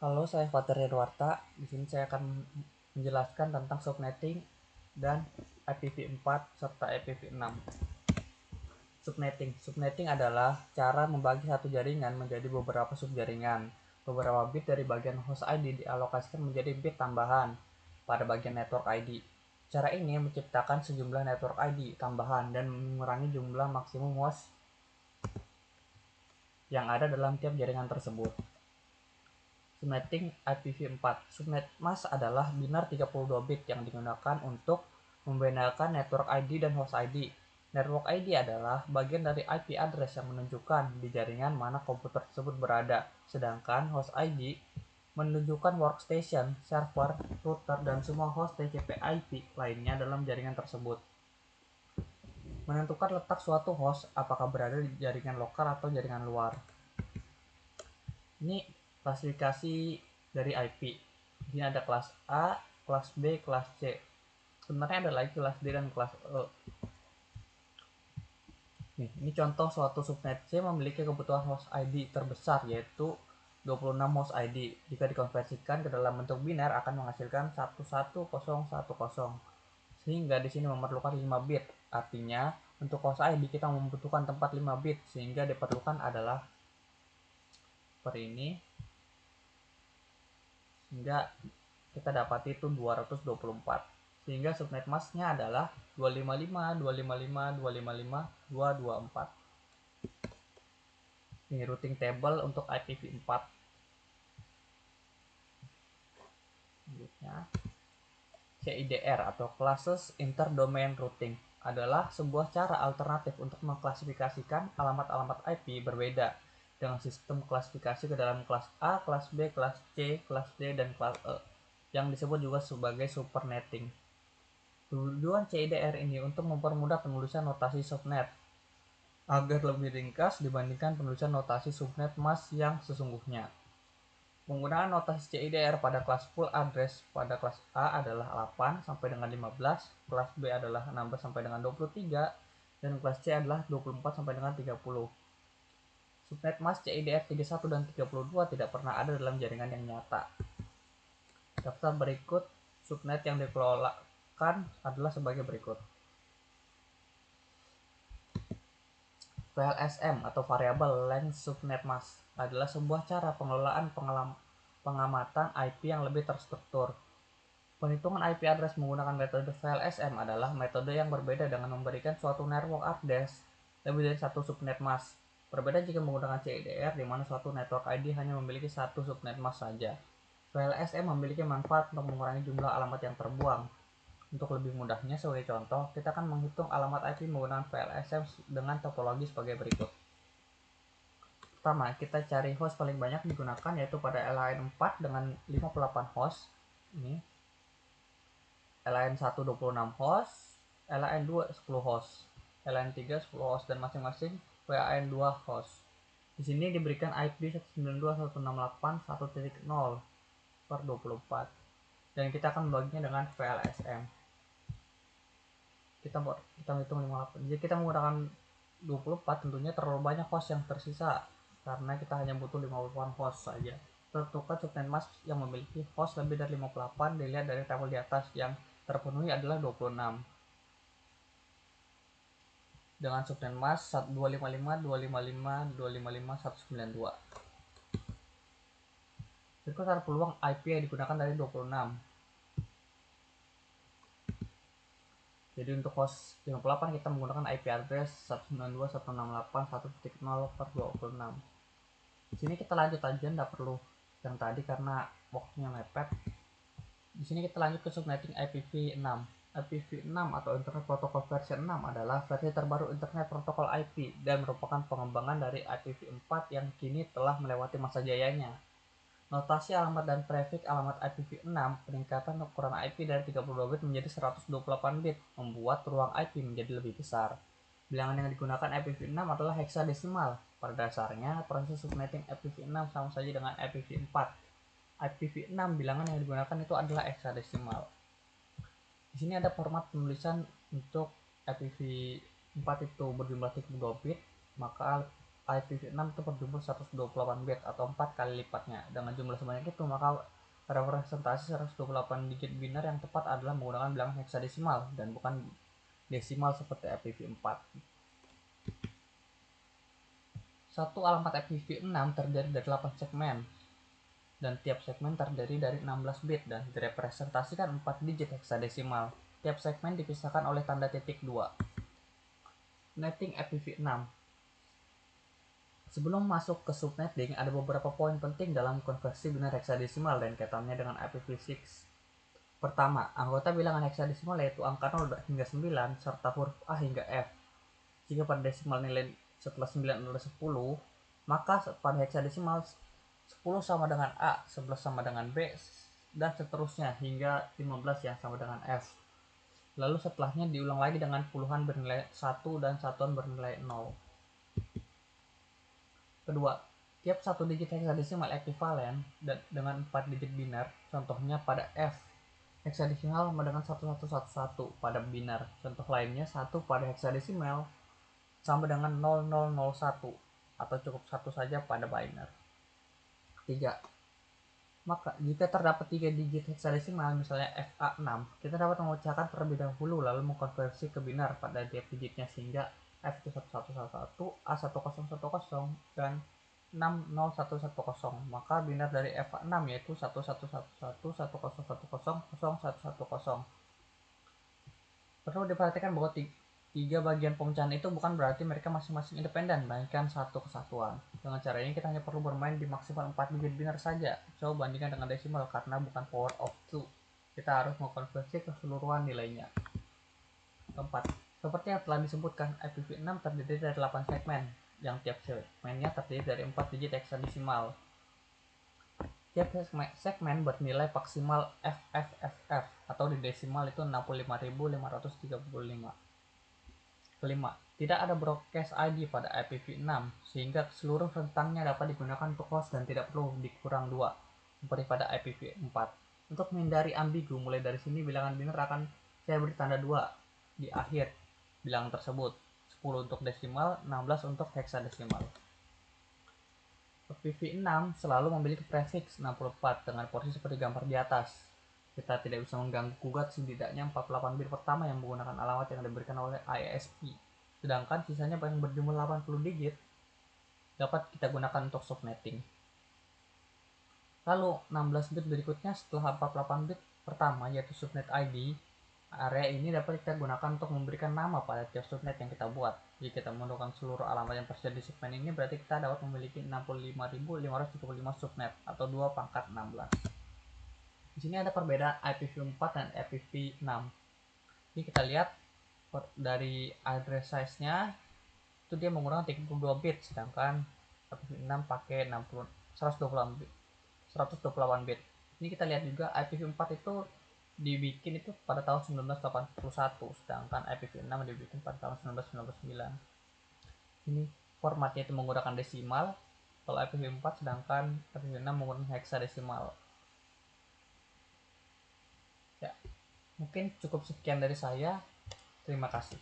Halo, saya Fatir Redwarta. Di sini saya akan menjelaskan tentang subnetting dan IPv4 serta IPv6. Subnetting adalah cara membagi satu jaringan menjadi beberapa subjaringan. Beberapa bit dari bagian host ID dialokasikan menjadi bit tambahan pada bagian network ID. Cara ini menciptakan sejumlah network ID tambahan dan mengurangi jumlah maksimum host yang ada dalam tiap jaringan tersebut. Subnetting IPv4. Subnet mask adalah binar 32 bit yang digunakan untuk membedakan network ID dan host ID. Network ID adalah bagian dari IP address yang menunjukkan di jaringan mana komputer tersebut berada, sedangkan host ID menunjukkan workstation, server, router, dan semua host TCP/IP lainnya dalam jaringan tersebut. Menentukan letak suatu host apakah berada di jaringan lokal atau jaringan luar. Ini klasifikasi dari IP. Ini ada kelas A, kelas B, kelas C. Sebenarnya ada lagi kelas D dan kelas E. Ini contoh suatu subnet C memiliki kebutuhan host ID terbesar yaitu 26 host ID. Jika dikonversikan ke dalam bentuk biner akan menghasilkan 11010. Sehingga di sini memerlukan 5 bit. Artinya untuk host ID kita membutuhkan tempat 5 bit sehingga diperlukan adalah seperti ini. Sehingga kita dapati itu 224. Sehingga subnet masknya adalah 255.255.255.224. Ini routing table untuk IPv4. Selanjutnya, CIDR atau Classes Interdomain Routing adalah sebuah cara alternatif untuk mengklasifikasikan alamat-alamat IP berbeda dengan sistem klasifikasi ke dalam kelas A, kelas B, kelas C, kelas D, dan kelas E yang disebut juga sebagai supernetting. Tujuan CIDR ini untuk mempermudah penulisan notasi subnet agar lebih ringkas dibandingkan penulisan notasi subnet mask yang sesungguhnya. Penggunaan notasi CIDR pada kelas full address pada kelas A adalah 8 sampai dengan 15, kelas B adalah 16 sampai dengan 23, dan kelas C adalah 24 sampai dengan 30. Subnet mask CIDR 31 dan 32 tidak pernah ada dalam jaringan yang nyata. Daftar berikut subnet yang dikelolakan adalah sebagai berikut. VLSM atau Variable Length Subnet Mask adalah sebuah cara pengelolaan pengamatan IP yang lebih terstruktur. Penghitungan IP address menggunakan metode VLSM adalah metode yang berbeda dengan memberikan suatu network address lebih dari satu subnet mask. Berbeda jika menggunakan CIDR di mana suatu network ID hanya memiliki satu subnet mask saja. VLSM memiliki manfaat untuk mengurangi jumlah alamat yang terbuang. Untuk lebih mudahnya, sebagai contoh, kita akan menghitung alamat IP menggunakan VLSM dengan topologi sebagai berikut. Pertama, kita cari host paling banyak digunakan yaitu pada LAN 4 dengan 58 host. Ini LAN 1 26 host, LAN 2 10 host, LAN 3 10 host, dan masing-masing WAN 2 host. Di sini diberikan IP 192.168.1.0 per 24 dan kita akan membaginya dengan VLSM. Kita hitung 58. Jadi kita menggunakan 24 tentunya terlalu banyak host yang tersisa karena kita hanya butuh 58 host saja. Tentukan subnet mask yang memiliki host lebih dari 58 dilihat dari tabel di atas, yang terpenuhi adalah 26. Dengan subnet mask 255.255.255.192. Berikut ada peluang IP yang digunakan dari 26. Jadi untuk host 58 kita menggunakan IP address 192.168.1.0/26. Di sini kita lanjut aja, tidak perlu yang tadi karena waktunya mepet. Di sini kita lanjut ke subnetting IPv6. IPv6 atau Internet Protocol versi 6 adalah versi terbaru Internet Protocol IP dan merupakan pengembangan dari IPv4 yang kini telah melewati masa jayanya. Notasi alamat dan prefix alamat IPv6 peningkatan ukuran IP dari 32 bit menjadi 128 bit membuat ruang IP menjadi lebih besar. Bilangan yang digunakan IPv6 adalah heksadesimal. Pada dasarnya, proses subnetting IPv6 sama saja dengan IPv4. IPv6 bilangan yang digunakan itu adalah heksadesimal. Di sini ada format penulisan untuk IPv4 itu berjumlah 32 bit, maka IPv6 itu berjumlah 128 bit atau 4 kali lipatnya. Dengan jumlah sebanyak itu, maka representasi 128 digit biner yang tepat adalah menggunakan bilangan heksadesimal dan bukan desimal seperti IPv4. Satu alamat IPv6 terdiri dari 8 segmen dan tiap segmen terdiri dari 16 bit dan direpresentasikan 4 digit heksadesimal. Tiap segmen dipisahkan oleh tanda titik 2. Netting IPv6. Sebelum masuk ke subnetting, ada beberapa poin penting dalam konversi biner heksadesimal dan kaitannya dengan IPv6. Pertama, anggota bilangan heksadesimal yaitu angka 0 hingga 9 serta huruf A hingga F. Jika pada desimal nilai setelah 9 adalah 10, maka pada heksadesimal 10 sama dengan A, 11 sama dengan B, dan seterusnya hingga 15 yang sama dengan F. Lalu setelahnya diulang lagi dengan puluhan bernilai 1 dan satuan bernilai 0. Kedua, tiap satu digit heksadesimal ekuivalen dengan 4 digit biner. Contohnya pada F, heksadesimal sama dengan 1111 pada biner. Contoh lainnya 1 pada heksadesimal sama dengan 0001 atau cukup 1 saja pada biner. 3. Maka jika terdapat 3 digit heksadesimal misalnya FA6, kita dapat memecahkan terlebih dahulu lalu mengkonversi ke biner pada tiap digitnya sehingga F itu 1111, A1010, dan 60110. Maka biner dari FA6 yaitu 111110101010. Perlu diperhatikan bahwa tiga bagian pemecahan itu bukan berarti mereka masing-masing independen, melainkan satu kesatuan. Dengan cara ini kita hanya perlu bermain di maksimal 4 digit biner saja. Coba bandingkan dengan desimal karena bukan power of 2. Kita harus mengkonversi keseluruhan nilainya. Keempat, seperti yang telah disebutkan, IPv6 terdiri dari 8 segmen, yang tiap segmennya terdiri dari 4 digit heksadesimal. Tiap segmen bernilai maksimal FFFF atau di desimal itu 65.535. Kelima, tidak ada broadcast ID pada IPv6 sehingga seluruh rentangnya dapat digunakan untuk host dan tidak perlu dikurang 2 seperti pada IPv4. Untuk menghindari ambigu, mulai dari sini bilangan biner akan saya beri tanda 2 di akhir bilangan tersebut. 10 untuk desimal, 16 untuk heksadesimal. IPv6 selalu memiliki prefix 64 dengan porsi seperti gambar di atas. Kita tidak bisa mengganggu gugat setidaknya 48 bit pertama yang menggunakan alamat yang diberikan oleh ISP. Sedangkan sisanya yang berjumlah 80 digit dapat kita gunakan untuk subnetting. Lalu 16 bit berikutnya setelah 48 bit pertama yaitu subnet ID. Area ini dapat kita gunakan untuk memberikan nama pada tiap subnet yang kita buat. Jika kita menemukan seluruh alamat yang tersedia di segmen ini, berarti kita dapat memiliki 65.535 subnet atau 2 pangkat 16. Di sini ada perbedaan IPv4 dan IPv6. Ini kita lihat dari address size-nya itu dia menggunakan 32 bit, sedangkan IPv6 pakai 128 bit. 128 bit. Ini kita lihat juga IPv4 itu dibikin itu pada tahun 1981, sedangkan IPv6 dibikin pada tahun 1999. Ini formatnya itu menggunakan desimal kalau IPv4, sedangkan IPv6 menggunakan heksadesimal. Ya, mungkin cukup sekian dari saya. Terima kasih.